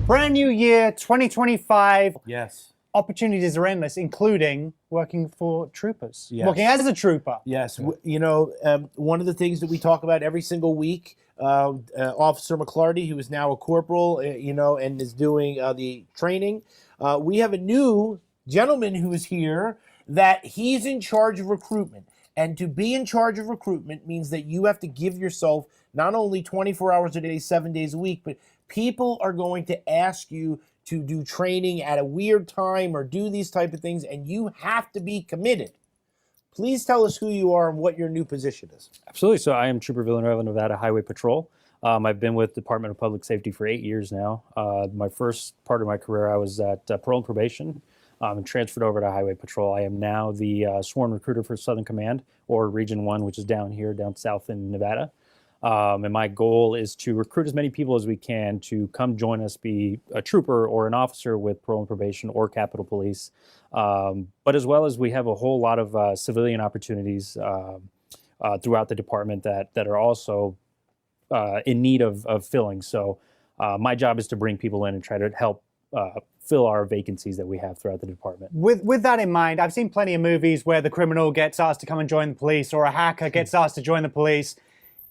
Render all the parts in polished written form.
Brand new year, 2025. Yes. Opportunities are endless, including working for troopers. Yes. Working as a trooper. Yes. You know, one of the things that we talk about every single week, Officer McClarty, who is now a corporal, you know, and is doing the training. We have a new gentleman who is here that he's in charge of recruitment. And to be in charge of recruitment means that you have to give yourself not only 24 hours a day, 7 days a week, but people are going to ask you to do training at a weird time or do these type of things, and you have to be committed. Please tell us who you are and what your new position is. Absolutely. So I am Trooper Villanueva, Nevada Highway Patrol. I've been with Department of Public Safety for 8 years now. My first part of my career, I was at parole and probation and transferred over to Highway Patrol. I am now the sworn recruiter for Southern Command, or Region 1, which is down here, down south in Nevada. And my goal is to recruit as many people as we can to come join us, be a trooper or an officer with parole and probation or Capitol Police. But as well as we have a whole lot of civilian opportunities throughout the department that are also in need of filling. So my job is to bring people in and try to help fill our vacancies that we have throughout the department. With that in mind, I've seen plenty of movies where the criminal gets asked to come and join the police, or a hacker gets asked to join the police.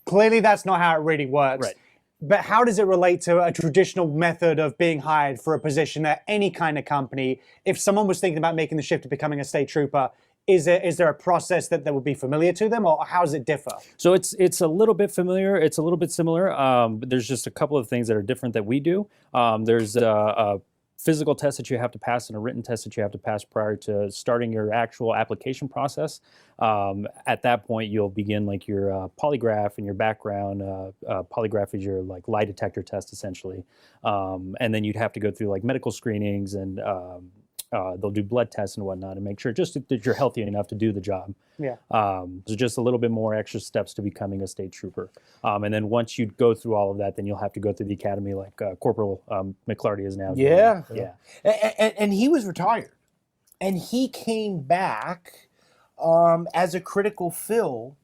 Clearly, that's not how it really works. Right. But how does it relate to a traditional method of being hired for a position at any kind of company? If someone was thinking about making the shift to becoming a state trooper, is there a process that would be familiar to them, or how does it differ? So it's a little bit familiar. It's a little bit similar. But there's just a couple of things that are different that we do. There's a physical test that you have to pass and a written test that you have to pass prior to starting your actual application process. At that point, you'll begin like your polygraph and your background. Polygraph is your like lie detector test, essentially. And then you'd have to go through like medical screenings, and they'll do blood tests and whatnot and make sure just that you're healthy enough to do the job. Yeah. So just a little bit more extra steps to becoming a state trooper. And then once you go through all of that, then you'll have to go through the academy like Corporal McClarty is now. Yeah. Doing. Yeah. And he was retired. And he came back as a critical fill,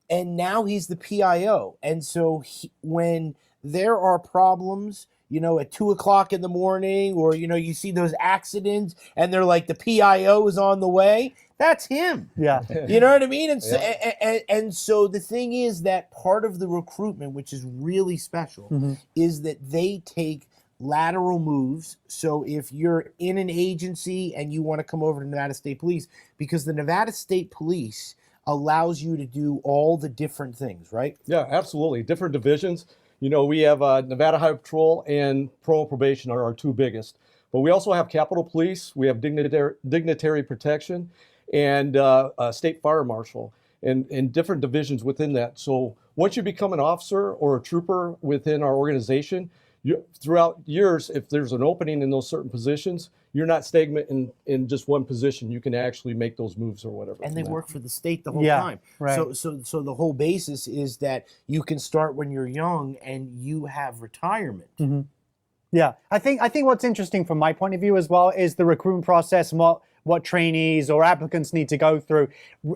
and now he's the PIO. And so when there are problems, you know, at 2 o'clock in the morning, or, you know, you see those accidents and they're like, the PIO is on the way, that's him. Yeah. You know what I mean? And so, and so the thing is that part of the recruitment, which is really special, is that they take lateral moves. So if you're in an agency and you want to come over to Nevada State Police, because the Nevada State Police allows you to do all the different things, right? Yeah, absolutely. Different divisions. You know, we have Nevada Highway Patrol and Parole and Probation are our two biggest. But we also have Capitol Police, we have dignitary protection, and State Fire Marshal, and different divisions within that. So once you become an officer or a trooper within our organization, throughout years, if there's an opening in those certain positions, you're not stagnant in just one position. You can actually make those moves or whatever. And they work for the state the whole time. Right. So the whole basis is that you can start when you're young and you have retirement. Yeah, I think what's interesting from my point of view as well is the recruitment process and what trainees or applicants need to go through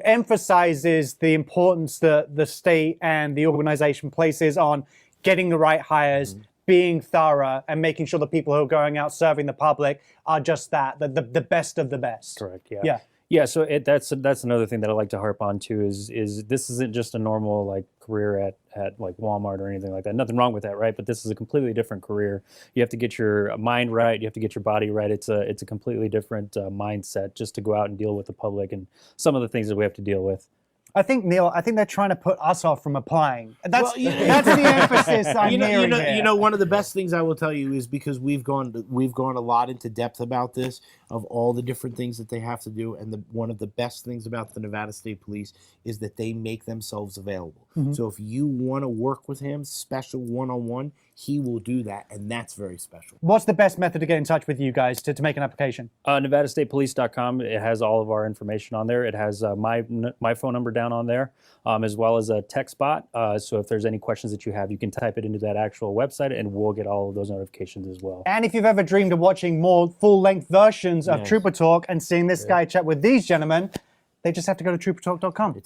emphasizes the importance that the state and the organization places on getting the right hires, being thorough, and making sure the people who are going out serving the public are just that, the best of the best. Correct. Yeah. Yeah. Yeah. So that's another thing that I like to harp on too is this isn't just a normal like career at like Walmart or anything like that. Nothing wrong with that, right? But this is a completely different career. You have to get your mind right. You have to get your body right. It's a completely different mindset just to go out and deal with the public and some of the things that we have to deal with. I think, Neil, they're trying to put us off from applying. That's the emphasis I'm hearing here. You know, one of the best things I will tell you is, because we've gone a lot into depth about this, of all the different things that they have to do, and one of the best things about the Nevada State Police is that they make themselves available. So if you want to work with him, special one-on-one, he will do that, and that's very special. What's the best method to get in touch with you guys to make an application? NevadaStatePolice.com. It has all of our information on there. It has my phone number down on there, as well as a text bot. So if there's any questions that you have, you can type it into that actual website, and we'll get all of those notifications as well. And if you've ever dreamed of watching more full-length versions of Trooper Talk and seeing this guy chat with these gentlemen, they just have to go to troopertalk.com.